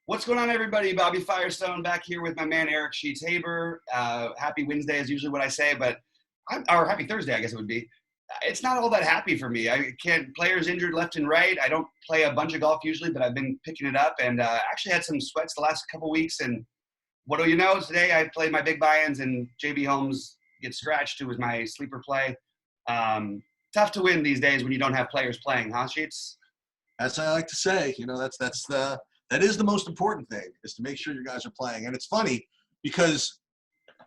What's going on, everybody? Bobby Firestone back here with my man Eric Sheets-Haber. Happy Wednesday is usually what I say, but or happy Thursday, I guess it would be. It's not all that happy for me. I can't. Players injured left and right. I don't play a bunch of golf usually, but I've been picking it up and actually had some sweats the last couple weeks. And what do you know? Today I played my big buy-ins and JB Holmes gets scratched, who was my sleeper play. Tough to win these days when you don't have players playing, huh, Sheets? As I like to say, that is the most important thing, is to make sure you guys are playing. And it's funny because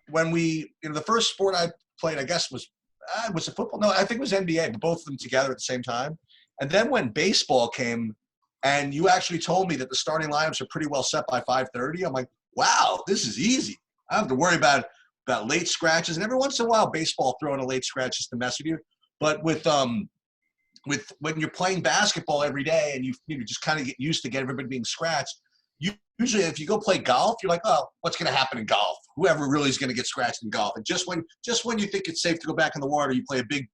when the first sport I played, I guess was it football? No, I think it was NBA, but both of them together at the same time. And then when baseball came and you actually told me that the starting lineups are pretty well set by 5:30, I'm like, wow, this is easy. I don't have to worry about late scratches. And every once in a while, baseball throw in a late scratch just to mess with you. But with when you're playing basketball every day and you just kind of get used to everybody being scratched, usually if you go play golf, you're like, oh, what's going to happen in golf? Whoever really is going to get scratched in golf. And just when you think it's safe to go back in the water, you play a big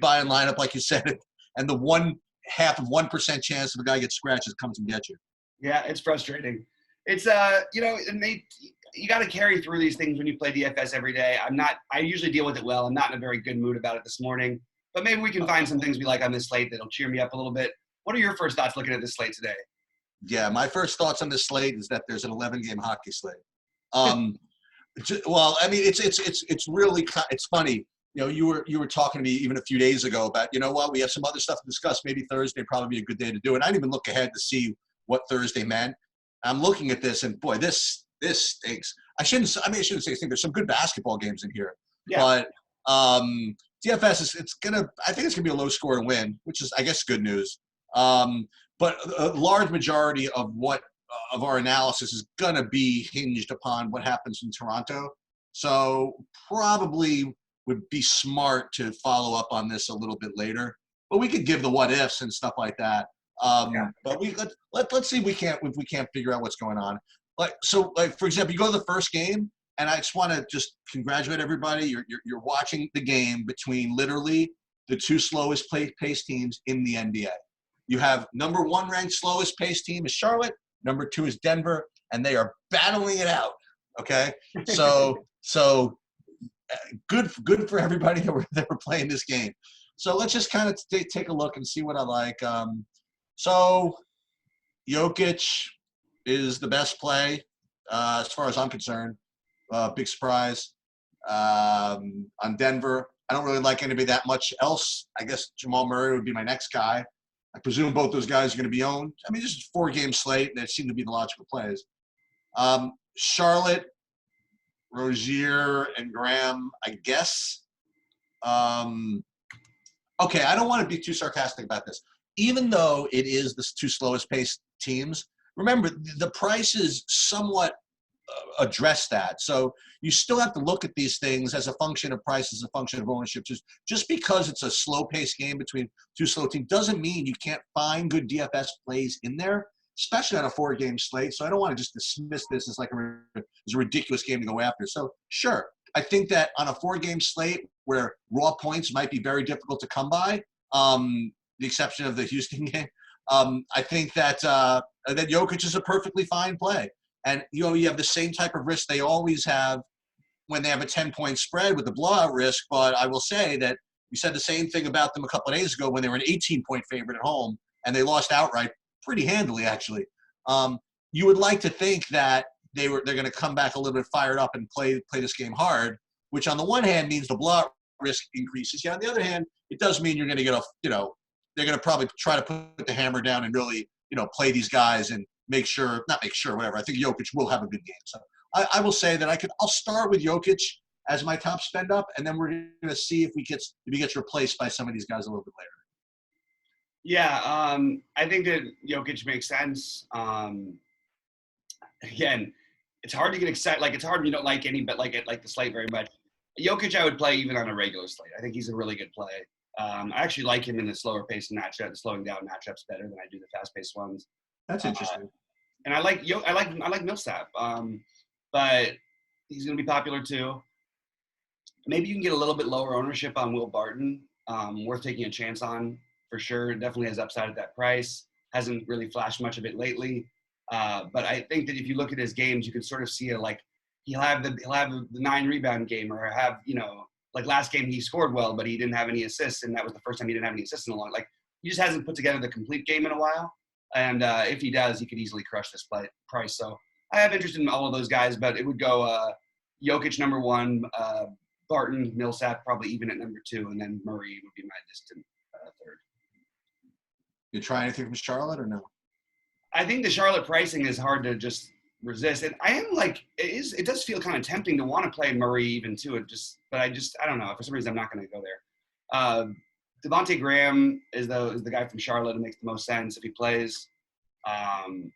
buy-in lineup, like you said, and the 0.5% chance of a guy gets scratches comes and gets you. Yeah, it's frustrating. It's you got to carry through these things when you play DFS every day. I usually deal with it well. I'm not in a very good mood about it this morning. But maybe we can find some things we like on this slate that'll cheer me up a little bit. What are your first thoughts looking at this slate today? Yeah, my first thoughts on this slate is that there's an 11-game hockey slate. Well, I mean, it's really it's funny. You were talking to me even a few days ago about, we have some other stuff to discuss. Maybe Thursday probably be a good day to do it. I didn't even look ahead to see what Thursday meant. I'm looking at this and boy, this stinks. I shouldn't say I think there's some good basketball games in here, yeah. but DFS I think it's gonna be a low score to win, which is, I guess, good news. But a large majority of our analysis is gonna be hinged upon what happens in Toronto. So probably would be smart to follow up on this a little bit later. But we could give the what ifs and stuff like that. But let's see if we can't figure out what's going on. Like for example, you go to the first game. And I just want to congratulate everybody. You're watching the game between literally the two slowest paced teams in the NBA. You have number 1 ranked slowest paced team is Charlotte. Number 2 is Denver, and they are battling it out. Okay, so good for everybody that were playing this game. So let's just kind of take a look and see what I like. So Jokic is the best play as far as I'm concerned. Big surprise on Denver. I don't really like anybody that much else. I guess Jamal Murray would be my next guy. I presume both those guys are going to be owned. I mean, this is a 4-game slate. That seem to be the logical plays. Charlotte, Rozier, and Graham, I guess. Okay, I don't want to be too sarcastic about this. Even though it is the 2 slowest paced teams, remember, the price is somewhat address that. So you still have to look at these things as a function of price, as a function of ownership. Just because it's a slow-paced game between 2 slow teams doesn't mean you can't find good DFS plays in there, especially on a 4-game slate. So I don't want to just dismiss this as like a ridiculous game to go after. So sure, I think that on a 4-game slate where raw points might be very difficult to come by, the exception of the Houston game, I think that Jokic is a perfectly fine play. And, you have the same type of risk they always have when they have a 10-point spread with the blowout risk. But I will say that we said the same thing about them a couple of days ago when they were an 18-point favorite at home, and they lost outright pretty handily, actually. You would like to think that they're going to come back a little bit fired up and play this game hard, which on the one hand means the blowout risk increases. Yeah, on the other hand, it does mean you're going to get they're going to probably try to put the hammer down and really, play these guys and whatever. I think Jokic will have a good game. So I will say that I'll start with Jokic as my top spend up, and then we're going to see if he gets replaced by some of these guys a little bit later. Yeah, I think that Jokic makes sense. Again, it's hard to get excited. Like, it's hard when you don't like any, but like the slate very much. Jokic, I would play even on a regular slate. I think he's a really good play. I actually like him in the slower pace matchup, the slowing down matchups better than I do the fast paced ones. That's interesting. And I like Millsap, but he's going to be popular too. Maybe you can get a little bit lower ownership on Will Barton. Worth taking a chance on for sure. Definitely has upside at that price. Hasn't really flashed much of it lately. But I think that if you look at his games, you can sort of see it like he'll have the 9 rebound game, or have, like last game he scored well, but he didn't have any assists, and that was the first time he didn't have any assists in a long. Like he just hasn't put together the complete game in a while. And if he does, he could easily crush this price. So I have interest in all of those guys, but it would go Jokic number 1, Barton, Millsap probably even at number 2, and then Murray would be my distant third. You try anything from Charlotte or no? I think the Charlotte pricing is hard to just resist. And I am like, it does feel kind of tempting to want to play Murray even too. But I don't know. For some reason, I'm not going to go there. Devontae Graham is the guy from Charlotte. It makes the most sense if he plays. I'm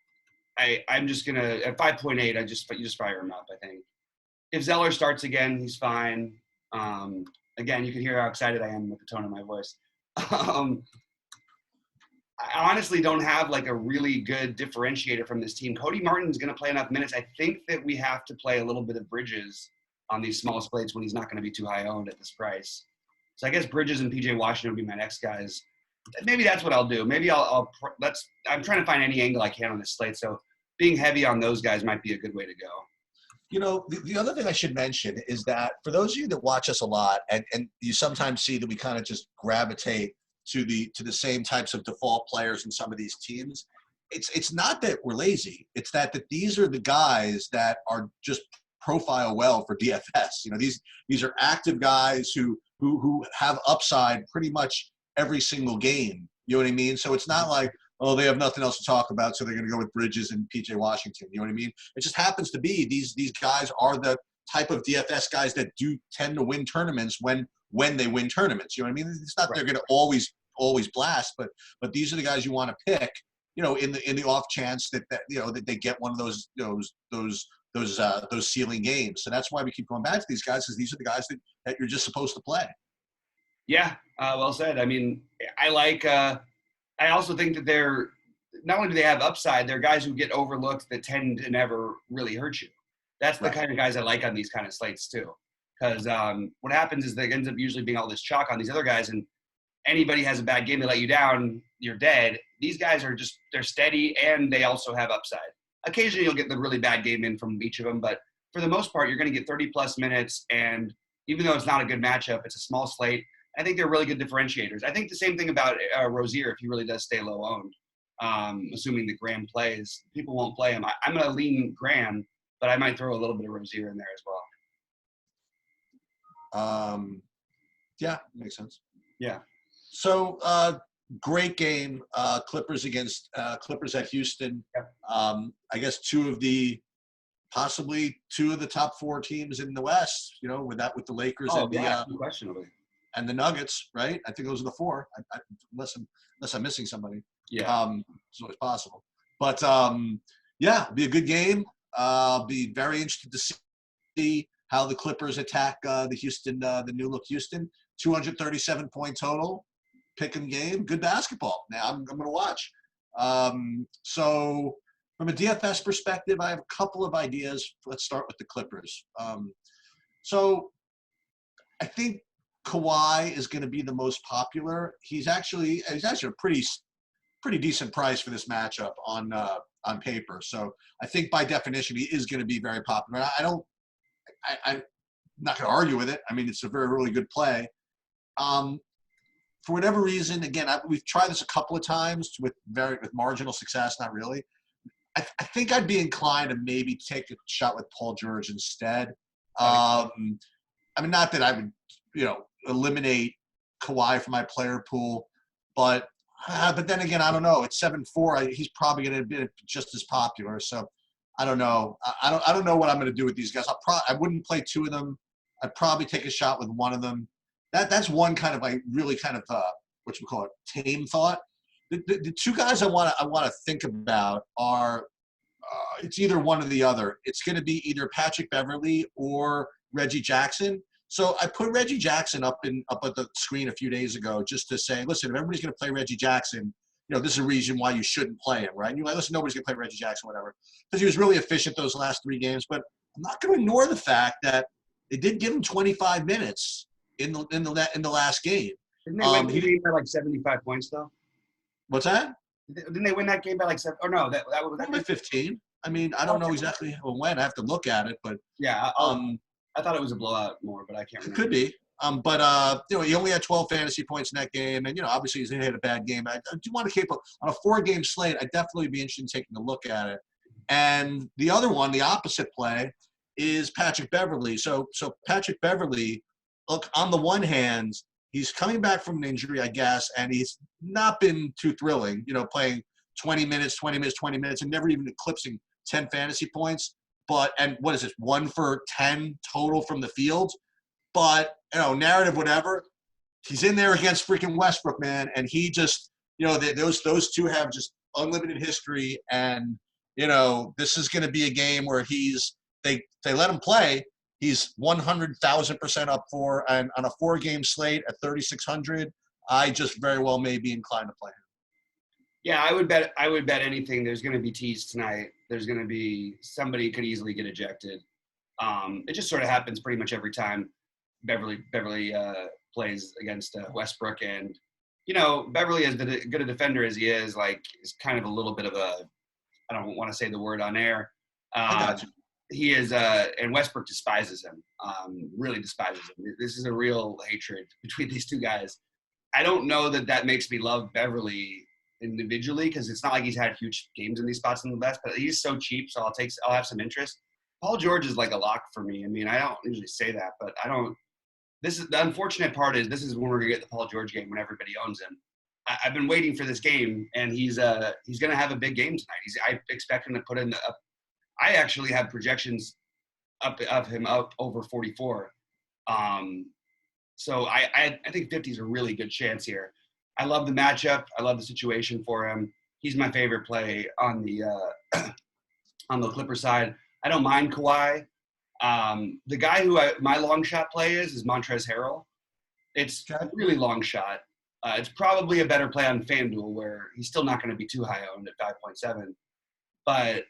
just going to, at 5.8, you just fire him up, I think. If Zeller starts again, he's fine. Again, you can hear how excited I am with the tone of my voice. I honestly don't have like a really good differentiator from this team. Cody Martin's going to play enough minutes. I think that we have to play a little bit of Bridges on these small slates when he's not going to be too high owned at this price. So I guess Bridges and PJ Washington would be my next guys. Maybe that's what I'll do. Maybe I'm trying to find any angle I can on this slate. So being heavy on those guys might be a good way to go. The other thing I should mention is that for those of you that watch us a lot, and you sometimes see that we kind of just gravitate to the same types of default players in some of these teams, it's not that we're lazy. It's that these are the guys that are just profile well for DFS. These are active guys who have upside pretty much every single game. You know what I mean? So it's not like, oh, they have nothing else to talk about, so they're going to go with Bridges and PJ Washington. You know what I mean? It just happens to be these guys are the type of DFS guys that do tend to win tournaments when they win tournaments. You know what I mean? It's not they're going to always blast, but these are the guys you want to pick. In the off chance that they get one of those ceiling games. So that's why we keep going back to these guys, because these are the guys that you're just supposed to play. Yeah, well said. I mean, I also think that they're not only do they have upside, they're guys who get overlooked that tend to never really hurt you. That's the kind of guys I like on these kind of slates too. Because what happens is there ends up usually being all this chalk on these other guys, and anybody has a bad game, they let you down, you're dead. These guys are they're steady, and they also have upside. Occasionally you'll get the really bad game in from each of them, but for the most part, you're going to get 30-plus minutes, and even though it's not a good matchup, it's a small slate. I think they're really good differentiators. I think the same thing about Rozier if he really does stay low owned, assuming that Graham plays. People won't play him. I'm going to lean Graham, but I might throw a little bit of Rozier in there as well. Yeah, makes sense. Yeah. So great game. Clippers at Houston. Yep. I guess possibly two of the top 4 teams in the West, with the Lakers unquestionably. And the Nuggets, right? I think those are the 4, unless I'm missing somebody. Yeah. It's always possible. But, it'll be a good game. I'll be very interested to see how the Clippers attack the new-look Houston. 237-point total. Pick-em game. Good basketball. Now, I'm going to watch. So, from a DFS perspective, I have a couple of ideas. Let's start with the Clippers. So, I think Kawhi is going to be the most popular. He's actually a pretty decent price for this matchup on paper. So I think by definition he is going to be very popular. I'm not going to argue with it. I mean, it's a very, really good play. For whatever reason, again, we've tried this a couple of times with marginal success. Not really. I think I'd be inclined to maybe take a shot with Paul George instead. I mean, not that I would, eliminate Kawhi from my player pool, but then again, I don't know. It's 7-4. He's probably going to be just as popular. So I don't know. I don't know what I'm going to do with these guys. I wouldn't play 2 of them. I'd probably take a shot with one of them. That's one kind of like really kind of what you call it, tame thought. The 2 guys I want to think about are it's either one or the other. It's going to be either Patrick Beverley or Reggie Jackson. So I put Reggie Jackson up at the screen a few days ago just to say, listen, if everybody's going to play Reggie Jackson, this is a reason why you shouldn't play him, right? And you're like, listen, nobody's going to play Reggie Jackson, whatever, because he was really efficient those last 3 games. But I'm not going to ignore the fact that they did give him 25 minutes in the last game. Didn't they win by like 75 points though? What's that? Didn't they win that game by like 7? Or no, that was that By 15. I mean, I don't know exactly when. I have to look at it, but yeah. I thought it was a blowout more, but I can't remember. could be. But he only had 12 fantasy points in that game, and obviously he's had a bad game. I do want to keep on a 4-game slate. I'd definitely be interested in taking a look at it. And the other one, the opposite play, is Patrick Beverley. So Patrick Beverley, look, on the one hand, he's coming back from an injury, I guess, and he's not been too thrilling. Playing 20 minutes, and never even eclipsing 10 fantasy points. And what is it, 1 for 10 total from the field? But, narrative, whatever, he's in there against freaking Westbrook, man. And he just, those two have just unlimited history. And, this is going to be a game where they let him play. He's 100,000% up for, and on a 4-game slate at 3,600, I just very well may be inclined to play him. Yeah, I would bet anything. There's going to be teased tonight. There's going to be somebody could easily get ejected. It just sort of happens pretty much every time Beverly plays against Westbrook, and Beverly, as good a defender as he is, is kind of a little bit of a, I don't want to say the word on air. I got you. He is, and Westbrook despises him. Really despises him. This is a real hatred between these two guys. I don't know that makes me love Beverly individually, because it's not like he's had huge games in these spots in the best, but he's so cheap, so I'll have some interest. Paul George is like a lock for me. I mean, I don't usually say that, but this is the unfortunate part, is this is when we're gonna get the Paul George game when everybody owns him. I've been waiting for this game, and he's gonna have a big game tonight. I expect him to put in I actually have projections of him up over 44. So I think 50 is a really good chance here. I love the matchup. I love the situation for him. He's my favorite play on the on the Clipper side. I don't mind Kawhi. The guy who my long shot play is Montrezl Harrell. It's a really long shot. It's probably a better play on FanDuel, where he's still not going to be too high owned at 5.7. But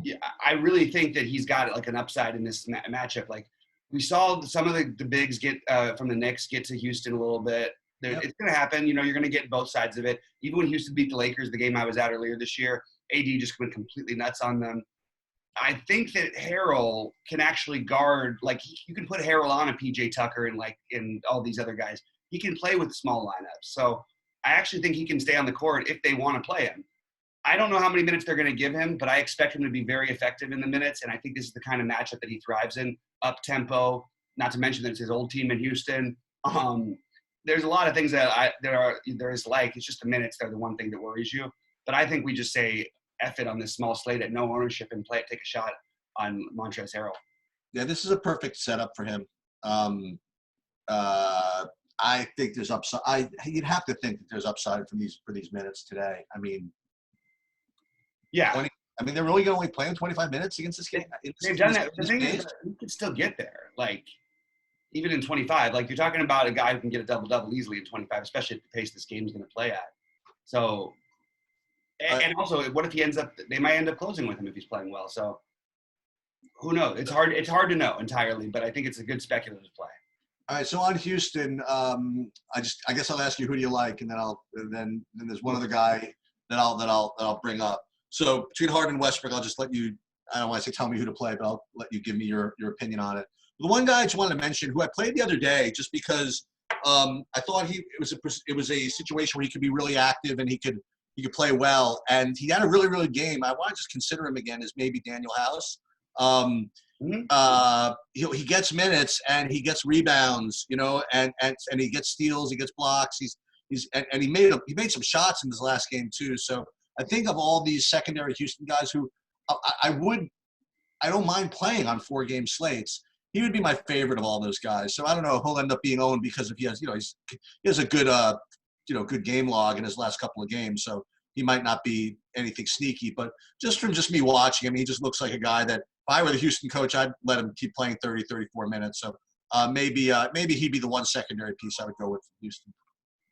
yeah, I really think that he's got like an upside in this matchup. Like we saw some of the bigs get from the Knicks get to Houston a little bit. Yep. It's going to happen. You're going to get both sides of it. Even when Houston beat the Lakers, the game I was at earlier this year, AD just went completely nuts on them. I think that Harrell can actually guard, you can put Harrell on a PJ Tucker and all these other guys. He can play with small lineups. So I actually think he can stay on the court if they want to play him. I don't know how many minutes they're going to give him, but I expect him to be very effective in the minutes. And I think this is the kind of matchup that he thrives in, up tempo, not to mention that it's his old team in Houston. There's a lot of things that it's just the minutes. They're the one thing that worries you. But I think we just say F it on this small slate at no ownership and take a shot on Montrezl Harrell. Yeah, this is a perfect setup for him. I think there's upside. You'd have to think that there's upside for these minutes today. I mean, yeah. They're really going to only play him 25 minutes against this game. They've done that. The thing is, you can still get there. Even in 25, you're talking about a guy who can get a double-double easily in 25, especially at the pace this game is going to play at. So, and also, what if they might end up closing with him if he's playing well. So, who knows? It's hard to know entirely, but I think it's a good speculative play. All right, so on Houston, I guess I'll ask you, who do you like, and then there's one other guy that I'll bring up. So between Harden and Westbrook, I'll just let you. I don't want to say tell me who to play, but I'll let you give me your opinion on it. The one guy I just wanted to mention, who I played the other day, just because I thought it was a situation where he could be really active and he could play well, and he had a really really good game. I want to just consider him again as maybe Daniel House. He gets minutes and he gets rebounds, and he gets steals, he gets blocks. He made some shots in his last game too. So I think of all these secondary Houston guys who I don't mind playing on 4-game slates. He would be my favorite of all those guys. So I don't know if he'll end up being owned because he has a good good game log in his last couple of games. So he might not be anything sneaky, but just from me watching him, he just looks like a guy that if I were the Houston coach, I'd let him keep playing 30, 34 minutes. So maybe he'd be the one secondary piece I would go with from Houston.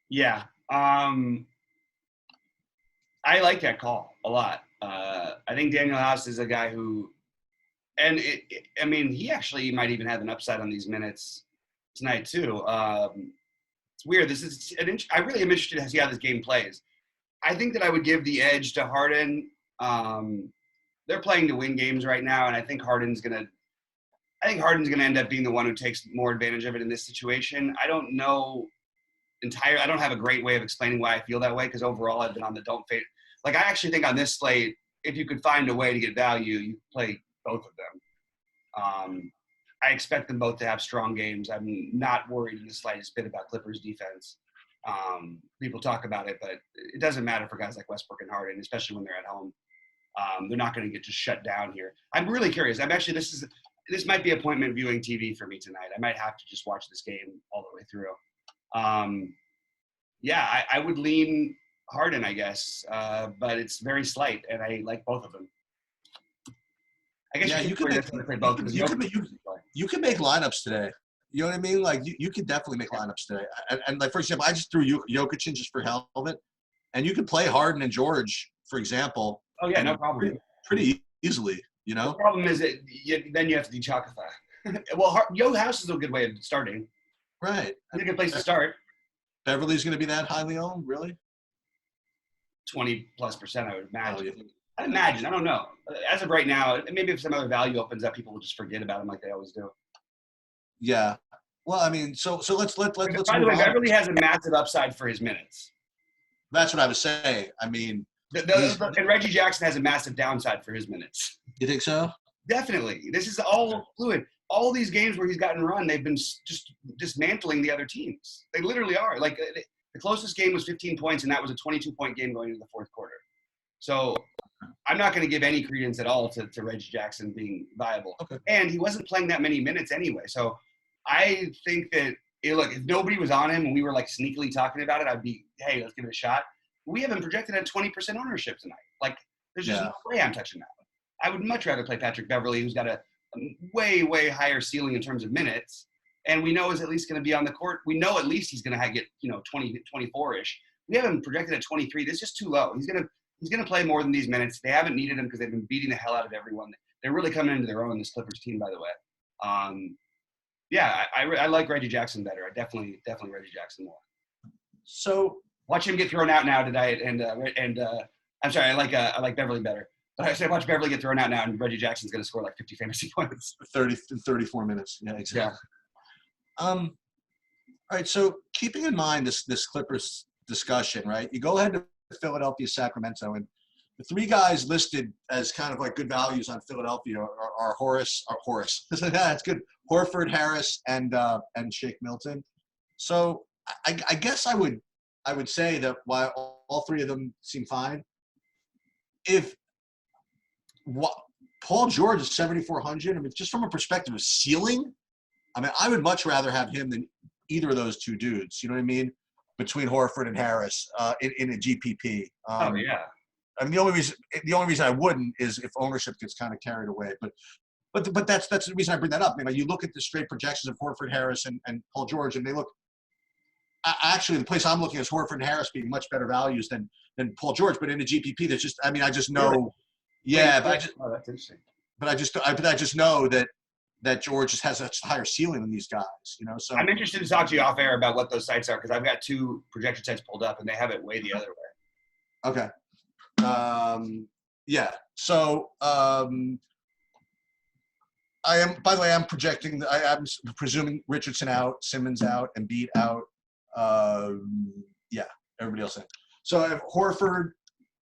Yeah. I like that call a lot. I think Daniel House is a guy who, and he actually might even have an upside on these minutes tonight too. It's weird. I really am interested to see how this game plays. I think that I would give the edge to Harden. They're playing to win games right now, and I think Harden's gonna end up being the one who takes more advantage of it in this situation. I don't know I don't have a great way of explaining why I feel that way, because overall I've been on the don't fade. Like, I actually think on this slate, if you could find a way to get value, you play both of them. I expect them both to have strong games. I'm not worried in the slightest bit about Clippers defense. People talk about it, but it doesn't matter for guys like Westbrook and Harden, especially when they're at home. They're not going to get just shut down here. I'm really curious. This might be appointment viewing TV for me tonight. I might have to just watch this game all the way through. I would lean Harden, I guess, but it's very slight, and I like both of them. I guess you can make lineups today. You know what I mean? Like, you could definitely make lineups today. And like, for example, I just threw Jokic in just for hell of it, and you could play Harden and George, for example. Oh yeah, no problem. Pretty easily, you know. The problem is that then you have to do Chalkify. Well, Yo House is a good way of starting. Right. That's a good place to start. Beverly's going to be that highly owned, really? 20+%, I would imagine. Oh, yeah. I imagine. I don't know. As of right now, maybe if some other value opens up, people will just forget about him like they always do. Yeah. Well, I mean, so let's. By the way, Beverly has a massive upside for his minutes. That's what I was saying. I mean, and Reggie Jackson has a massive downside for his minutes. You think so? Definitely. This is all fluid. All these games where he's gotten run, they've been just dismantling the other teams. They literally are. Like, the closest game was 15 points, and that was a 22-point game going into the fourth quarter. So I'm not going to give any credence at all to Reggie Jackson being viable. Okay. And he wasn't playing that many minutes anyway. So I think that, if nobody was on him and we were like sneakily talking about it, I'd be, hey, let's give it a shot. We have him projected at 20% ownership tonight. Like, there's just no way I'm touching that one. I would much rather play Patrick Beverly, who's got a way, way higher ceiling in terms of minutes. And we know is at least going to be on the court. We know at least he's going to get 20, 24-ish. We have him projected at 23. That's just too low. He's going to play more than these minutes. They haven't needed him because they've been beating the hell out of everyone. They're really coming into their own, this Clippers team, by the way. I like Reggie Jackson better. I definitely Reggie Jackson more. So watch him get thrown out now tonight, and I'm sorry, I like Beverly better. But I said watch Beverly get thrown out now, and Reggie Jackson's going to score like 50 fantasy points. 34 minutes. Yeah, exactly. Yeah. All right. So keeping in mind this Clippers discussion, right? You go ahead to Philadelphia, Sacramento, and the three guys listed as kind of like good values on Philadelphia are Horace. That's good. Horford, Harris, and Shake Milton. So I guess I would say that while all three of them seem fine, Paul George is 7,400. I mean, just from a perspective of ceiling, I mean, I would much rather have him than either of those two dudes. You know what I mean? Between Horford and Harris in a GPP. Oh yeah. I mean, the only reason I wouldn't is if ownership gets kind of carried away. But that's the reason I bring that up. You know, you look at the straight projections of Horford, Harris, and Paul George, and they look. Actually, the place I'm looking is Horford and Harris being much better values than Paul George. But in the GPP, there's just. I mean, I just know. Really? Yeah, that's interesting. But I just know that George just has a higher ceiling than these guys. You know, so I'm interested to talk to you off air about what those sites are because I've got two projection sites pulled up and they have it way the other way. Okay. Yeah. So I am. By the way, I'm projecting. I'm presuming Richardson out, Simmons out, Embiid out. Yeah, everybody else in. So I have Horford,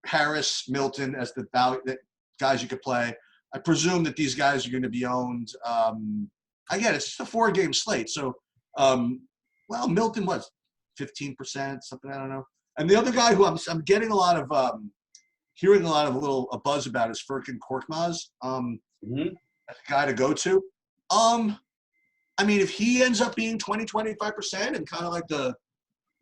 Harris, Milton as the guys you could play. I presume that these guys are going to be owned. Again, it's just a 4-game slate. So, Milton was 15%, something, I don't know. And the other guy who I'm getting a lot of, hearing a lot of a buzz about is Furkan Korkmaz. That's a guy to go to. I mean, if he ends up being 20-25% and kind of like the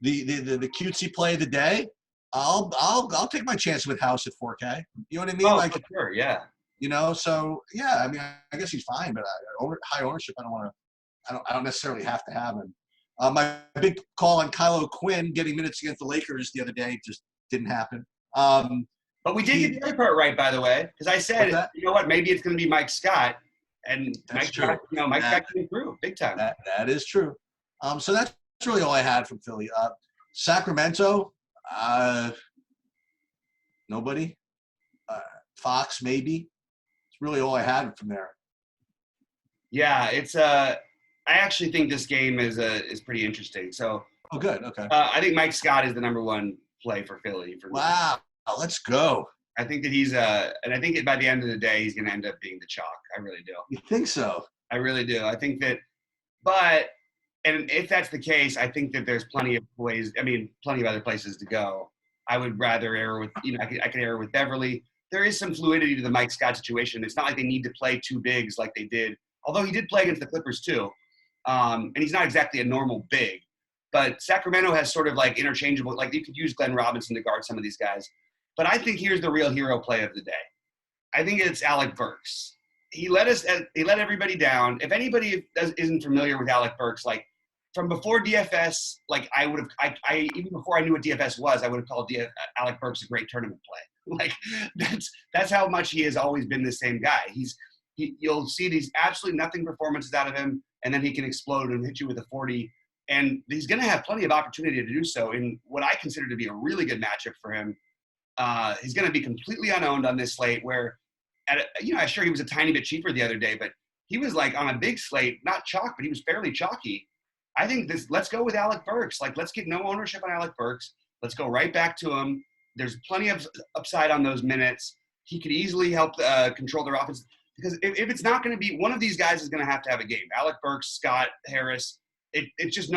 cutesy play of the day, I'll take my chance with House at 4K. You know what I mean? Oh, like, for sure, yeah. You know, so yeah. I mean, I guess he's fine, but high ownership. I don't necessarily have to have him. My big call on Kylo Quinn getting minutes against the Lakers the other day just didn't happen. But we did get the other part right, by the way, because I said, you know what, maybe it's going to be Mike Scott, and Mike Scott can improve big time. That is true. So that's really all I had from Philly. Sacramento, Nobody. Fox, maybe. It's really all I had from there. Yeah, it's I actually think this game is pretty interesting. So, Oh, good. Okay. I think Mike Scott is the number one play for Philly. Wow. Let's go. I think that he's and I think that by the end of the day, he's going to end up being the chalk. I really do. You think so? I really do. I think that, but, and if that's the case, I think that there's plenty of ways. I mean, plenty of other places to go. I would rather err with, I could err with Beverly. There is some fluidity to the Mike Scott situation. It's not like they need to play two bigs like they did. Although he did play against the Clippers too, and he's not exactly a normal big. But Sacramento has sort of like interchangeable. Like you could use Glenn Robinson to guard some of these guys. But I think here's the real hero play of the day. I think it's Alec Burks. He let everybody down. If anybody isn't familiar with Alec Burks, like from before DFS, like I even before I knew what DFS was, I would have called Alec Burks a great tournament play. Like that's how much he has always been the same guy. You'll see these absolutely nothing performances out of him, and then he can explode and hit you with a 40. And he's going to have plenty of opportunity to do so in what I consider to be a really good matchup for him. He's going to be completely unowned on this slate where, sure he was a tiny bit cheaper the other day, but he was like on a big slate, not chalk, but he was fairly chalky. I think let's go with Alec Burks. Like, let's get no ownership on Alec Burks. Let's go right back to him. There's plenty of upside on those minutes. He could easily help control their offense because if it's not going to be, one of these guys is going to have a game. Alec Burks, Scott, Harris. It's just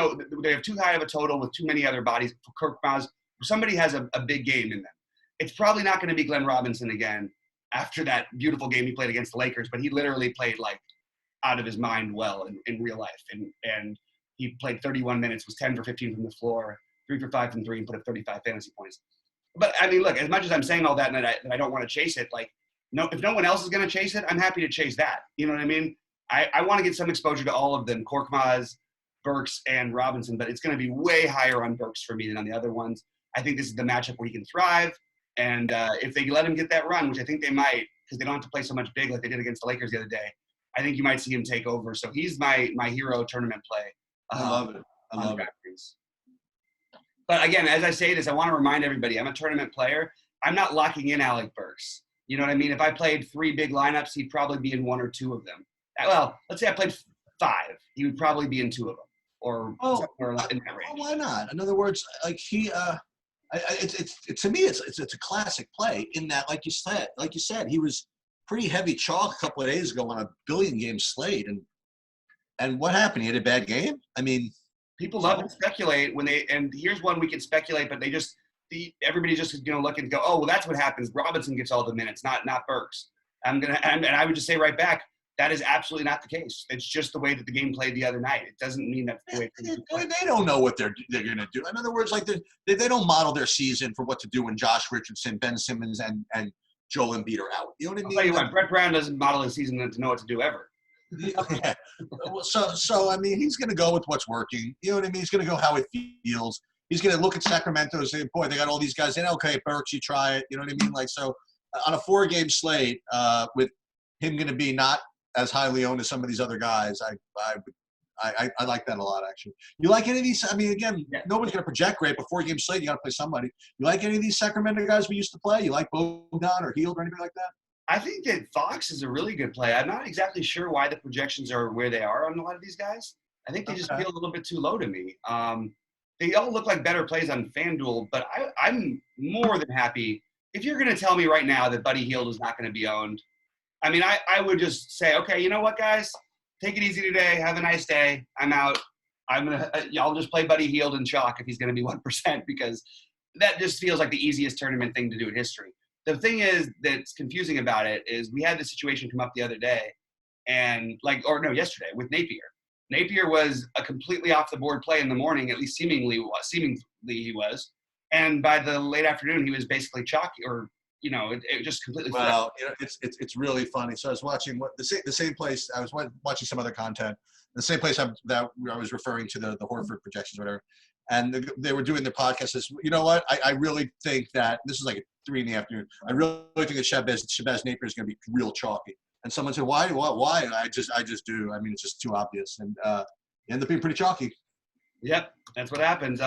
they have too high of a total with too many other bodies. Kirk Miles, somebody has a big game in them. It's probably not going to be Glenn Robinson again after that beautiful game he played against the Lakers, but he literally played like out of his mind well in real life. And he played 31 minutes, was 10 for 15 from the floor, 3 for 5 from 3, and put up 35 fantasy points. But I mean, look, as much as I'm saying all that and that I don't want to chase it, like, no, if no one else is going to chase it, I'm happy to chase that. You know what I mean? I want to get some exposure to all of them, Korkmaz, Burks, and Robinson, but it's going to be way higher on Burks for me than on the other ones. I think this is the matchup where he can thrive. And if they let him get that run, which I think they might, because they don't have to play so much big like they did against the Lakers the other day, I think you might see him take over. So he's my hero tournament play. I love it. I love it. But again, as I say this, I want to remind everybody, I'm a tournament player. I'm not locking in Alec Burks. You know what I mean? If I played 3 big lineups, he'd probably be in 1 or 2 of them. Well, let's say I played 5. He would probably be in 2 of them. Or somewhere in that range. Why not? In other words, like to me, it's a classic play in that, like you said, he was pretty heavy chalk a couple of days ago on a billion-game slate, and what happened? He had a bad game. I mean, people love to speculate and here's one we can speculate, but everybody's just look and go, oh well, that's what happens. Robinson gets all the minutes, not Burks. And I would just say right back, that is absolutely not the case. It's just the way that the game played the other night. It doesn't mean that's the way they don't know what they're going to do. In other words, like they don't model their season for what to do when Josh Richardson, Ben Simmons, and Joel Embiid are out. You know what I mean? I'll tell you what, Brett Brown doesn't model his season to know what to do ever. Yeah. So I mean, he's going to go with what's working. You know what I mean? He's going to go how it feels. He's going to look at Sacramento and say, boy, they got all these guys in. Okay, Burks, you try it. You know what I mean? Like, so on a 4-game slate with him going to be not as highly owned as some of these other guys, I like that a lot, actually. You like any of these? I mean, again, nobody's going to project great, but 4-game slate, you got to play somebody. You like any of these Sacramento guys we used to play? You like Bogdan or Hield or anything like that? I think that Fox is a really good play. I'm not exactly sure why the projections are where they are on a lot of these guys. I think they just feel a little bit too low to me. They all look like better plays on FanDuel, but I'm more than happy. If you're going to tell me right now that Buddy Hield is not going to be owned, I mean, I would just say, okay, you know what, guys? Take it easy today. Have a nice day. I'm out. I'll just play Buddy Hield in chalk if he's going to be 1% because that just feels like the easiest tournament thing to do in history. The thing is that's confusing about it is we had this situation come up the other day yesterday with Napier. Napier was a completely off the board play in the morning, at least seemingly he was. And by the late afternoon, he was basically chalky it just completely flipped. Well, it's really funny. So I was watching the same place. I was watching some other content. The same place that I was referring to the Horford projections, or whatever. And they were doing the podcast. Says, you know what? I really think that this is like 3 PM. I really think that Shabazz Napier is going to be real chalky. And someone said, why? And I just do. I mean, it's just too obvious. And end up being pretty chalky. Yep, that's what happens.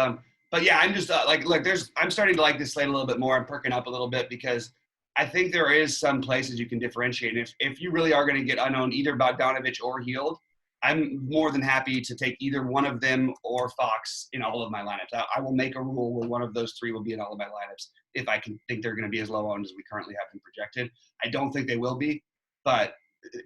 But yeah, I'm just like, look, I'm starting to like this slate a little bit more. I'm perking up a little bit because I think there is some places you can differentiate. And if you really are going to get unowned, either Bogdanovich or Heald, I'm more than happy to take either one of them or Fox in all of my lineups. I will make a rule where one of those three will be in all of my lineups if I can think they're going to be as low owned as we currently have them projected. I don't think they will be, but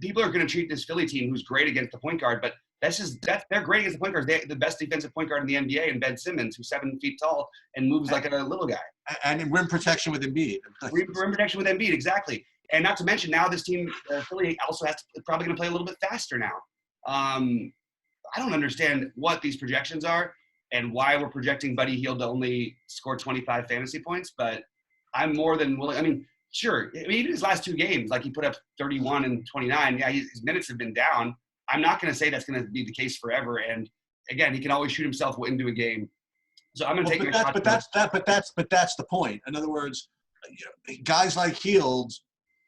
people are going to treat this Philly team, who's great against the point guard, but they're great against the point guards. They're the best defensive point guard in the NBA, and Ben Simmons, who's 7 feet tall and moves like a little guy. And in rim protection with Embiid. Rim protection with Embiid, exactly. And not to mention, now this team, Philly, also probably going to play a little bit faster now. I don't understand what these projections are and why we're projecting Buddy Hield to only score 25 fantasy points, but I'm more than willing. I mean, sure, even his last two games, like he put up 31 and 29. Yeah, his minutes have been down. I'm not going to say that's going to be the case forever. And again, he can always shoot himself into a game. So I'm going to take my shot. But that's the point. In other words, guys like Hield,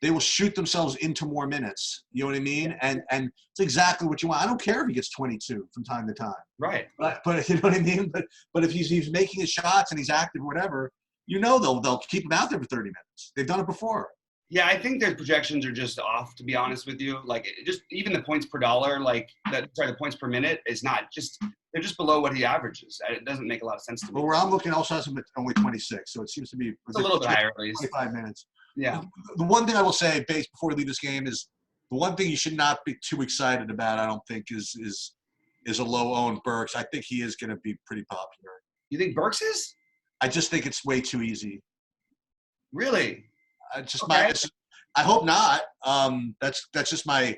they will shoot themselves into more minutes. You know what I mean? And it's exactly what you want. I don't care if he gets 22 from time to time. Right. But you know what I mean? But if he's making his shots and he's active or whatever, they'll keep him out there for 30 minutes. They've done it before. Yeah, I think their projections are just off, to be honest with you. Like, just even the points per dollar, the points per minute is not just – they're just below what he averages. It doesn't make a lot of sense to me. Well, where I'm looking also has him at only 26, so it seems to be – a little bit higher, at least. 25 minutes. Yeah. The one thing I will say, before we leave this game, is the one thing you should not be too excited about, I don't think, is a low-owned Burks. I think he is going to be pretty popular. You think Burks is? I just think it's way too easy. Really? I hope not. That's just my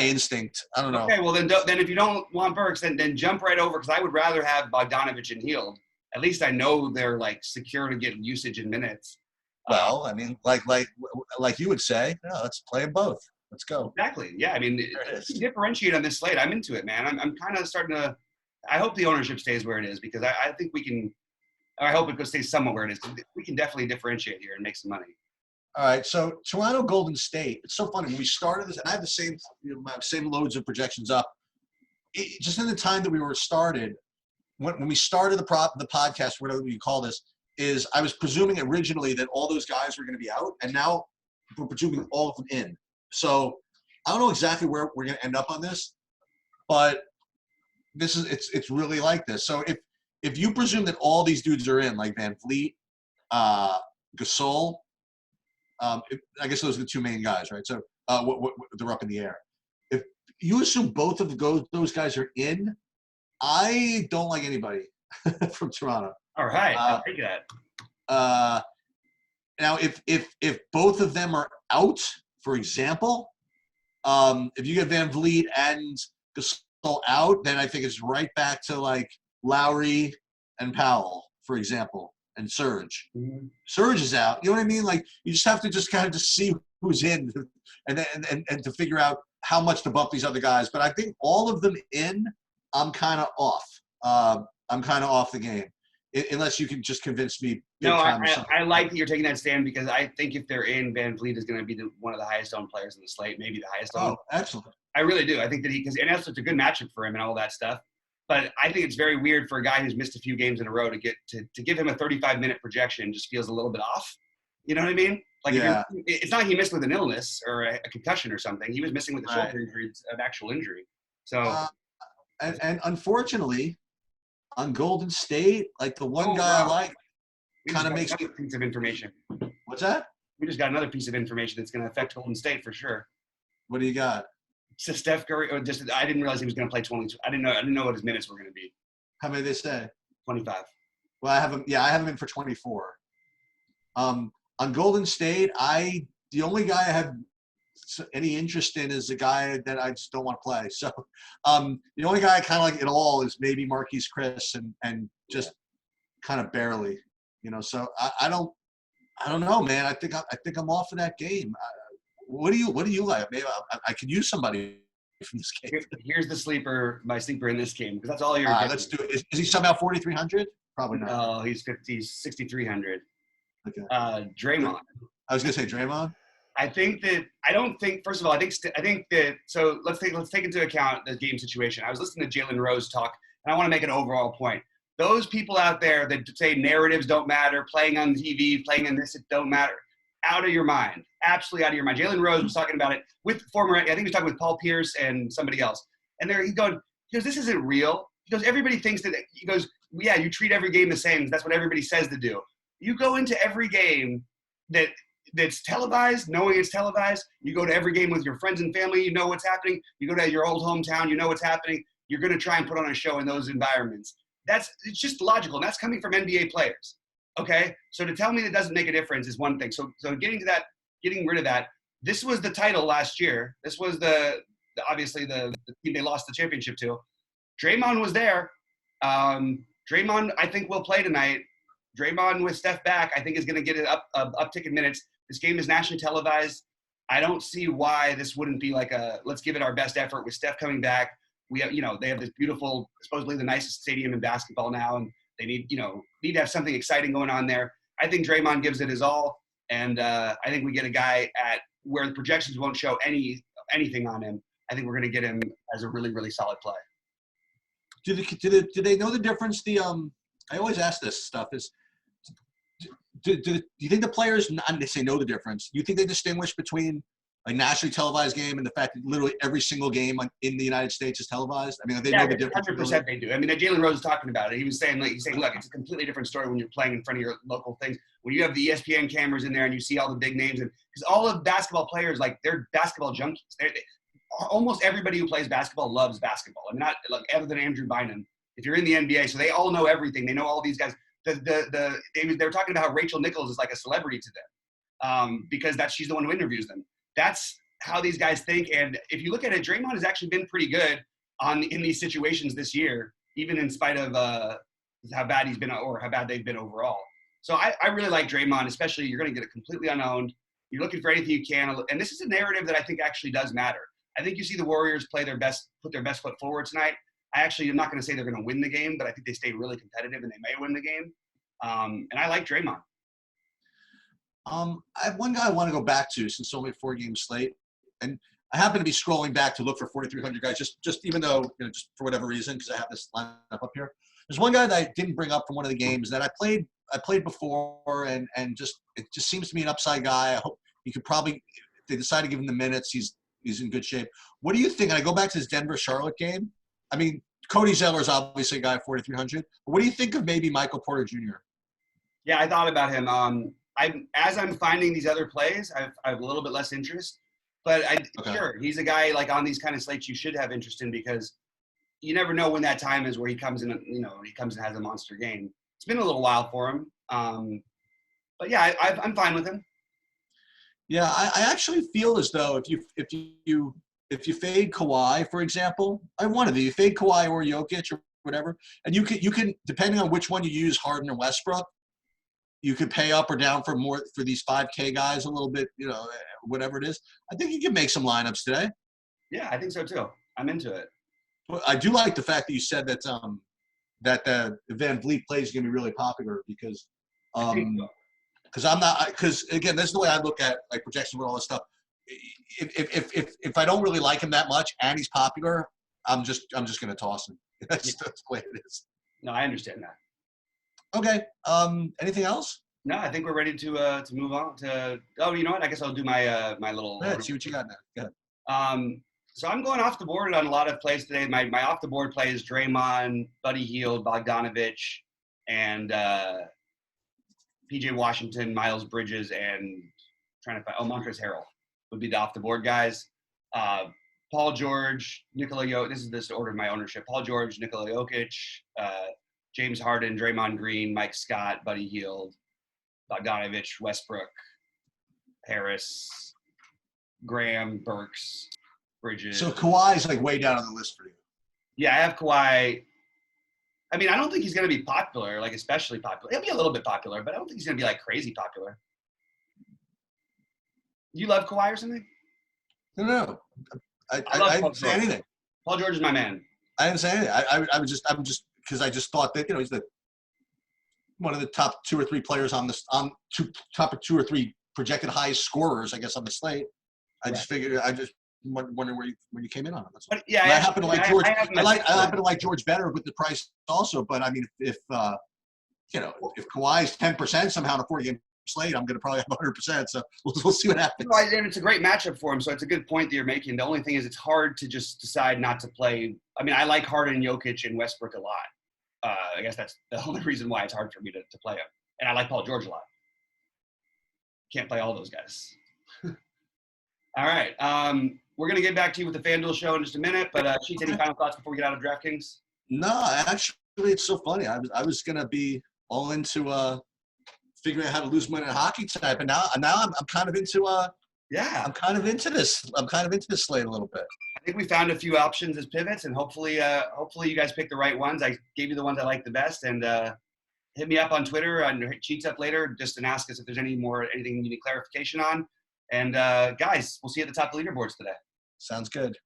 instinct. I don't know. Okay, well then if you don't want Burks, then jump right over, because I would rather have Bogdanovich and Hield. At least I know they're secure to get usage in minutes. Well, I mean, like you would say, let's play them both. Let's go. Exactly. Yeah. I mean, differentiate on this slate. I'm into it, man. I'm kind of starting to. I hope the ownership stays where it is, because I think we can. I hope it stays somewhat where it is. We can definitely differentiate here and make some money. All right, so Toronto Golden State. It's so funny when we started this, and I have the same same loads of projections up. Just in the time that we were started, when we started the podcast, whatever you call this, is I was presuming originally that all those guys were going to be out, and now we're presuming all of them in. So I don't know exactly where we're going to end up on this, but it's really like this. So if you presume that all these dudes are in, like Van Vliet, Gasol. I guess those are the two main guys, right? So they're up in the air. If you assume both of those guys are in, I don't like anybody from Toronto. All right, I'll take that. Now, if both of them are out, for example, if you get Van Vliet and Gasol out, then I think it's right back to Lowry and Powell, for example. And Serge. Mm-hmm. Serge is out. You know what I mean? You just have to kind of see who's in and to figure out how much to bump these other guys. But I think all of them in, I'm kind of off. I'm kind of off the game. Unless you can just convince me. No, I like that you're taking that stand, because I think if they're in, Van Vliet is going to be one of the highest owned players in the slate, maybe the highest owned. Oh, excellent. I really do. I think that and that's such a good matchup for him and all that stuff. But I think it's very weird for a guy who's missed a few games in a row to give him a 35-minute projection just feels a little bit off. You know what I mean? Yeah. It's not he missed with an illness or a concussion or something. He was missing with a shoulder injury, an actual injury. So, and unfortunately, on Golden State, the one guy I like kind of makes me. Piece of information. What's that? We just got another piece of information that's going to affect Golden State for sure. What do you got? So Steph Curry, I didn't realize he was going to play 22. I didn't know what his minutes were going to be. How many they say? 25. Well, I have him in for 24. On Golden State, the only guy I have any interest in is the guy that I just don't want to play. So the only guy I kind of like at all is maybe Marquise Chris, and just kind of barely, So I don't know, man. I think I'm off of that game. What do you like? Maybe I could use somebody from this game. Here's my sleeper in this game, because that's all you're. Let's do it. Is he somehow 4,300? Probably not. No, he's 6,300. Okay. Draymond. I was gonna say Draymond. First of all, I think that. So let's take into account the game situation. I was listening to Jalen Rose talk, and I want to make an overall point. those people out there that say narratives don't matter, playing on TV, playing on this, it don't matter. Out of your mind. Absolutely out of your mind. Jalen Rose was talking about it with I think he was talking with Paul Pierce and somebody else. And he goes, this isn't real. He goes, everybody thinks that, he goes, yeah, you treat every game the same. That's what everybody says to do. You go into every game that's televised, knowing it's televised. You go to every game with your friends and family, you know what's happening. You go to your old hometown, you know what's happening. You're going to try and put on a show in those environments. It's just logical, and that's coming from NBA players. Okay, so to tell me that doesn't make a difference is one thing. So getting rid of that. This was the title last year. This was obviously the team they lost the championship to. Draymond was there. Draymond, I think, will play tonight. Draymond with Steph back, I think, is going to get an uptick in minutes. This game is nationally televised. I don't see why this wouldn't be like let's give it our best effort with Steph coming back. We have, they have this beautiful, supposedly the nicest stadium in basketball now, and they need to have something exciting going on there. I think Draymond gives it his all, and I think we get a guy at where the projections won't show anything on him. I think we're going to get him as a really, really solid play. Do they know the difference? I always ask this stuff is, do you think the players, they say know the difference? Do you think they distinguish between a nationally televised game and the fact that literally every single game in the United States is televised? I mean, they know the difference. 100% they do. I mean, Jalen Rose was talking about it. He was saying, look, it's a completely different story when you're playing in front of your local things. When you have the ESPN cameras in there and you see all the big names, and because all of basketball players, like, they're basketball junkies. Almost everybody who plays basketball loves basketball. I mean, not like other than Andrew Bynum. If you're in the NBA, so they all know everything. They know all these guys. They were talking about how Rachel Nichols is like a celebrity to them because she's the one who interviews them. That's how these guys think. And if you look at it, Draymond has actually been pretty good in these situations this year, even in spite of how bad he's been or how bad they've been overall. So I really like Draymond, especially you're going to get it completely unowned. You're looking for anything you can. And this is a narrative that I think actually does matter. I think you see the Warriors put their best foot forward tonight. I'm not going to say they're going to win the game, but I think they stay really competitive and they may win the game. And I like Draymond. I have one guy I want to go back to since it's only a 4-game slate, and I happen to be scrolling back to look for 4,300 guys. Just even though just for whatever reason, because I have this lineup up here. There's one guy that I didn't bring up from one of the games that I played before, and it just seems to be an upside guy. I hope he could probably, if they decide to give him the minutes, he's in good shape. What do you think? And I go back to this Denver-Charlotte game. I mean, Cody Zeller is obviously a guy at 4,300. But what do you think of maybe Michael Porter Jr.? Yeah, I thought about him. As I'm finding these other plays, I have a little bit less interest. But sure, he's a guy like on these kind of slates you should have interest in because you never know when that time is where he comes in. He comes and has a monster game. It's been a little while for him. But yeah, I'm fine with him. Yeah, I actually feel as though if you fade Kawhi, for example, you fade Kawhi or Jokic or whatever, and you can depending on which one you use, Harden or Westbrook, you could pay up or down for these 5K guys a little bit, whatever it is. I think you can make some lineups today. Yeah, I think so too. I'm into it. Well, I do like the fact that you said that the Van Vliet play is going to be really popular because because again, this is the way I look at like projection with all this stuff. If I don't really like him that much and he's popular, I'm just going to toss him. That's the way it is. No, I understand that. Okay. Anything else? No, I think we're ready to move on to. Oh, you know what? I guess I'll do my my little. Yeah, see what you got now. Go ahead. So I'm going off the board on a lot of plays today. My off the board play is Draymond, Buddy Hield, Bogdanovich, and PJ Washington, Miles Bridges, and Montrezl Harrell would be the off the board guys. Paul George, Nikola Jokic. This is this order of my ownership. Paul George, Nikola Jokic, James Harden, Draymond Green, Mike Scott, Buddy Hield, Bogdanovich, Westbrook, Harris, Graham, Burks, Bridges. So Kawhi is like way down on the list for you. Yeah, I have Kawhi. I mean, I don't think he's going to be popular, like especially popular. He'll be a little bit popular, but I don't think he's going to be like crazy popular. You love Kawhi or something? No. I didn't say anything. Paul George is my man. I didn't say anything. I'm just because I just thought that he's one of the top 2 or 3 players top 2 or 3 projected highest scorers, I guess, on the slate. I just figured wondering where you came in on it. That's all. But yeah, I happen to like George. I happen to like George better with the price also. But I mean, if Kawhi's 10% somehow in a 4-game slate, I'm going to probably have 100%. So we'll see what happens. And it's a great matchup for him. So it's a good point that you're making. The only thing is, it's hard to just decide not to play. I mean, I like Harden, Jokic, and Westbrook a lot. I guess that's the only reason why it's hard for me to play him. And I like Paul George a lot. Can't play all those guys. All right. We're going to get back to you with the FanDuel show in just a minute. But Sheets, any final thoughts before we get out of DraftKings? No, actually, it's so funny. I was going to be all into figuring out how to lose money in hockey type, and now I'm kind of into I'm kind of into this. I'm kind of into this slate a little bit. I think we found a few options as pivots, and hopefully you guys pick the right ones. I gave you the ones I like the best, and hit me up on Twitter and Cheats Up later just to ask us if there's anything you need clarification on. And guys, we'll see you at the top of the leaderboards today. Sounds good.